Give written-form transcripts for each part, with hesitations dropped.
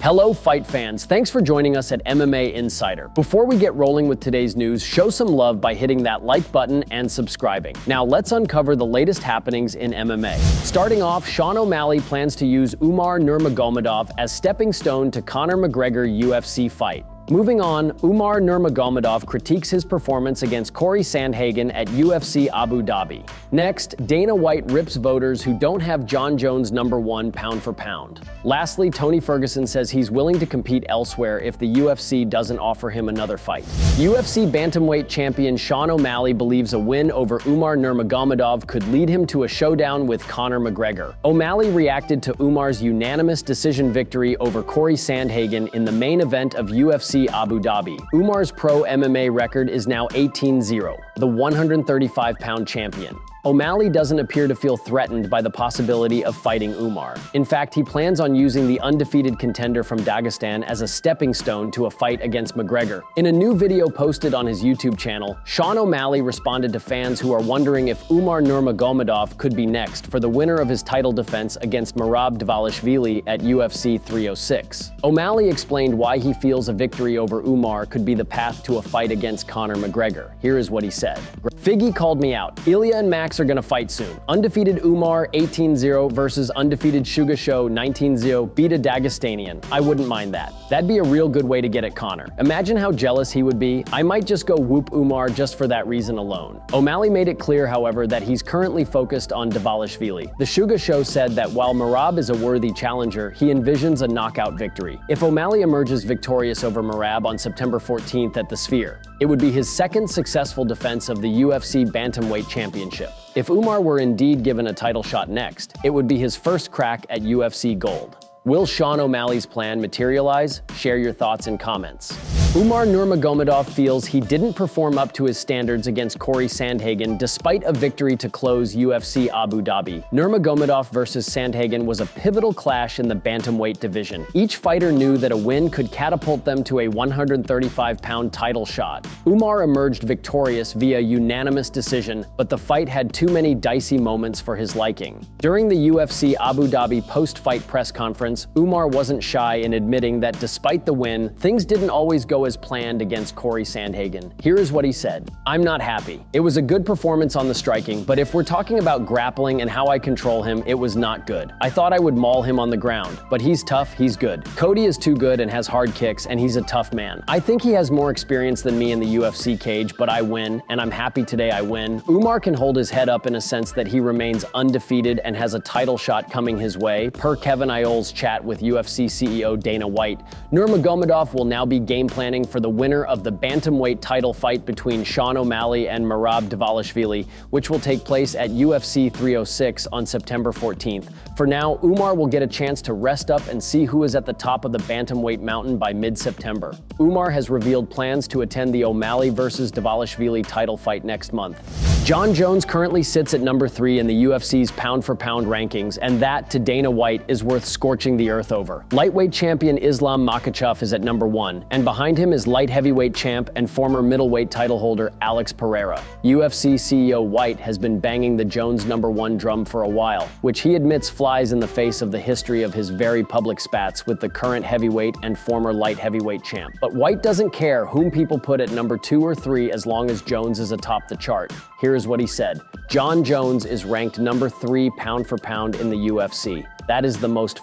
Hello, fight fans. Thanks for joining us at MMA Insider. Before we get rolling with today's news, show some love by hitting that like button and subscribing. Now let's uncover the latest happenings in MMA. Starting off, Sean O'Malley plans to use Umar Nurmagomedov as stepping stone to Conor McGregor UFC fight. Moving on, Umar Nurmagomedov critiques his performance against Cory Sandhagen at UFC Abu Dhabi. Next, Dana White rips voters who don't have Jon Jones No. 1 pound for pound. Lastly, Tony Ferguson says he's willing to compete elsewhere if the UFC doesn't offer him another fight. UFC bantamweight champion Sean O'Malley believes a win over Umar Nurmagomedov could lead him to a showdown with Conor McGregor. O'Malley reacted to Umar's unanimous decision victory over Cory Sandhagen in the main event of UFC Abu Dhabi. Umar's pro MMA record is now 18-0, the 135-pound champion. O'Malley doesn't appear to feel threatened by the possibility of fighting Umar. In fact, he plans on using the undefeated contender from Dagestan as a stepping stone to a fight against McGregor. In a new video posted on his YouTube channel, Sean O'Malley responded to fans who are wondering if Umar Nurmagomedov could be next for the winner of his title defense against Merab Dvalishvili at UFC 306. O'Malley explained why he feels a victory over Umar could be the path to a fight against Conor McGregor. Here is what he said. Figgy called me out. Ilya and Max are gonna fight soon. Undefeated Umar 18-0 versus undefeated Suga Show 19-0 beat a Dagestanian. I wouldn't mind that. That'd be a real good way to get at Conor. Imagine how jealous he would be. I might just go whoop Umar just for that reason alone. O'Malley made it clear, however, that he's currently focused on Dvalishvili. The Suga Show said that while Merab is a worthy challenger, he envisions a knockout victory. If O'Malley emerges victorious over Merab on September 14th at the Sphere, it would be his second successful defense of the UFC Bantamweight Championship. If Umar were indeed given a title shot next, it would be his first crack at UFC Gold. Will Sean O'Malley's plan materialize? Share your thoughts in comments. Umar Nurmagomedov feels he didn't perform up to his standards against Cory Sandhagen despite a victory to close UFC Abu Dhabi. Nurmagomedov versus Sandhagen was a pivotal clash in the bantamweight division. Each fighter knew that a win could catapult them to a 135-pound title shot. Umar emerged victorious via unanimous decision, but the fight had too many dicey moments for his liking. During the UFC Abu Dhabi post-fight press conference, Umar wasn't shy in admitting that despite the win, things didn't always go as planned against Cory Sandhagen. Here is what he said. "I'm not happy. It was a good performance on the striking, but if we're talking about grappling and how I control him, it was not good. I thought I would maul him on the ground, but he's tough, he's good. Cody is too good and has hard kicks, and he's a tough man. I think he has more experience than me in the UFC cage, but I win, and I'm happy today I win." Umar can hold his head up in a sense that he remains undefeated and has a title shot coming his way, per Kevin Iol's chat with UFC CEO Dana White. Nurmagomedov will now be game planning for the winner of the bantamweight title fight between Sean O'Malley and Merab Dvalishvili, which will take place at UFC 306 on September 14th. For now, Umar will get a chance to rest up and see who is at the top of the bantamweight mountain by mid-September. Umar has revealed plans to attend the O'Malley versus Dvalishvili title fight next month. Jon Jones currently sits at number 3 in the UFC's pound-for-pound rankings, and that, to Dana White, is worth scorching the earth over. Lightweight champion Islam Makhachev is at number 1, and behind him is light heavyweight champ and former middleweight title holder Alex Pereira. UFC CEO White has been banging the Jones No. 1 drum for a while, which he admits flies in the face of the history of his very public spats with the current heavyweight and former light heavyweight champ. But White doesn't care whom people put at number 2 or 3 as long as Jones is atop the chart. Here is what he said. Jon Jones is ranked number 3 pound for pound in the UFC. That is the most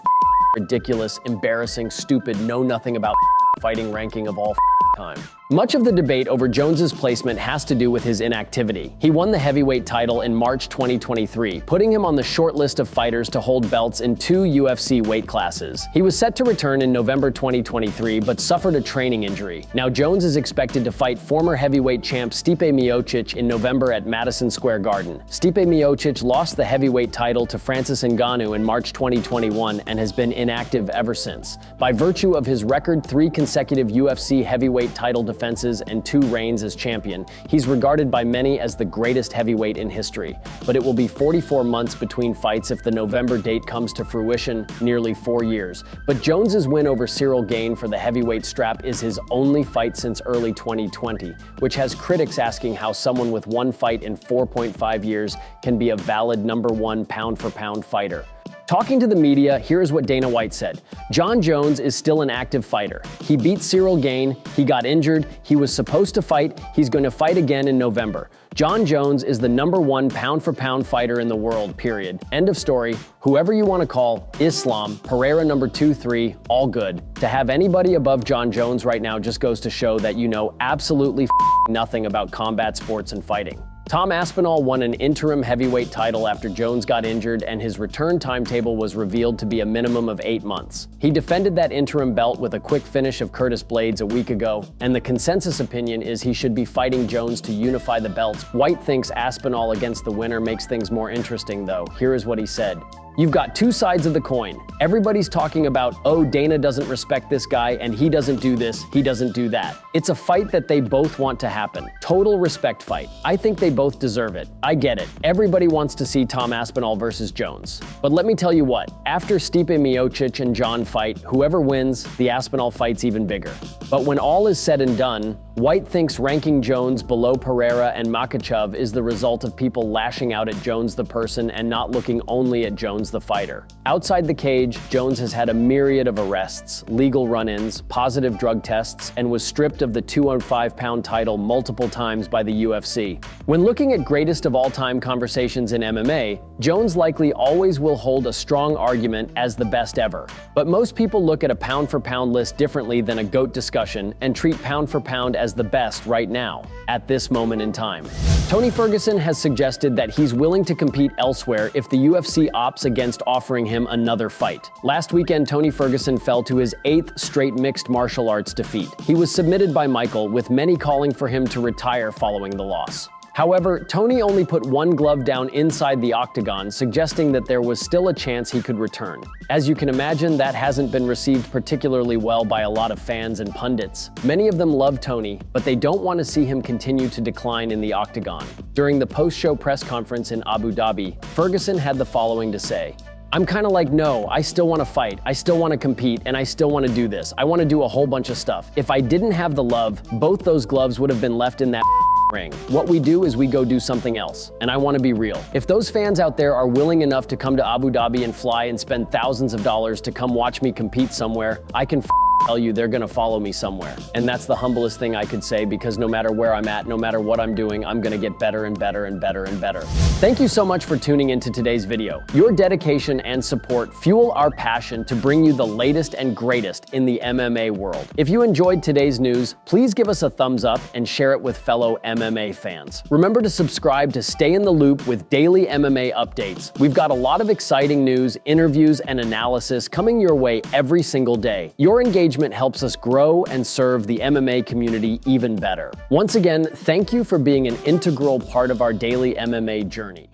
ridiculous, embarrassing, stupid, know nothing about fighting ranking of all time. Much of the debate over Jones's placement has to do with his inactivity. He won the heavyweight title in March 2023, putting him on the short list of fighters to hold belts in 2 UFC weight classes. He was set to return in November 2023, but suffered a training injury. Now Jones is expected to fight former heavyweight champ Stipe Miocic in November at Madison Square Garden. Stipe Miocic lost the heavyweight title to Francis Ngannou in March 2021 and has been inactive ever since. By virtue of his record 3 consecutive UFC heavyweight title defenses and 2 reigns as champion, he's regarded by many as the greatest heavyweight in history. But it will be 44 months between fights if the November date comes to fruition, nearly 4 years. But Jones's win over Cyril Gane for the heavyweight strap is his only fight since early 2020, which has critics asking how someone with 1 fight in 4.5 years can be a valid number 1 pound-for-pound fighter. Talking to the media, here is what Dana White said. Jon Jones is still an active fighter. He beat Cyril Gane, he got injured, he was supposed to fight, he's going to fight again in November. Jon Jones is the #1 pound-for-pound fighter in the world, period. End of story. Whoever you want to call, Islam, Pereira #2, 3, all good. To have anybody above Jon Jones right now just goes to show that you know absolutely nothing about combat sports and fighting. Tom Aspinall won an interim heavyweight title after Jones got injured, and his return timetable was revealed to be a minimum of 8 months. He defended that interim belt with a quick finish of Curtis Blades a week ago, and the consensus opinion is he should be fighting Jones to unify the belts. White thinks Aspinall against the winner makes things more interesting, though. Here is what he said. You've got two sides of the coin. Everybody's talking about, oh, Dana doesn't respect this guy and he doesn't do this, he doesn't do that. It's a fight that they both want to happen. Total respect fight. I think they both deserve it. I get it. Everybody wants to see Tom Aspinall versus Jones. But let me tell you what, after Stipe Miocic and Jon fight, whoever wins, the Aspinall fight's even bigger. But when all is said and done, White thinks ranking Jones below Pereira and Makhachev is the result of people lashing out at Jones the person and not looking only at Jones the fighter. Outside the cage, Jones has had a myriad of arrests, legal run-ins, positive drug tests, and was stripped of the 205-pound title multiple times by the UFC. When looking at greatest of all-time conversations in MMA, Jones likely always will hold a strong argument as the best ever. But most people look at a pound-for-pound list differently than a GOAT discussion and treat pound-for-pound as the best right now, at this moment in time. Tony Ferguson has suggested that he's willing to compete elsewhere if the UFC opts against offering him another fight. Last weekend, Tony Ferguson fell to his 8th straight mixed martial arts defeat. He was submitted by Michael, with many calling for him to retire following the loss. However, Tony only put one glove down inside the octagon, suggesting that there was still a chance he could return. As you can imagine, that hasn't been received particularly well by a lot of fans and pundits. Many of them love Tony, but they don't want to see him continue to decline in the octagon. During the post-show press conference in Abu Dhabi, Ferguson had the following to say. I'm kind of like, no, I still want to fight, I still want to compete, and I still want to do this. I want to do a whole bunch of stuff. If I didn't have the love, both those gloves would have been left in that ring. What we do is we go do something else, and I want to be real. If those fans out there are willing enough to come to Abu Dhabi and fly and spend thousands of dollars to come watch me compete somewhere, I can tell you they're gonna follow me somewhere. And that's the humblest thing I could say, because no matter where I'm at, no matter what I'm doing, I'm gonna get better and better and better and better. Thank you so much for tuning into today's video. Your dedication and support fuel our passion to bring you the latest and greatest in the MMA world. If you enjoyed today's news, please give us a thumbs up and share it with fellow MMA fans. Remember to subscribe to stay in the loop with daily MMA updates. We've got a lot of exciting news, interviews, and analysis coming your way every single day. Your engagement helps us grow and serve the MMA community even better. Once again, thank you for being an integral part of our daily MMA journey.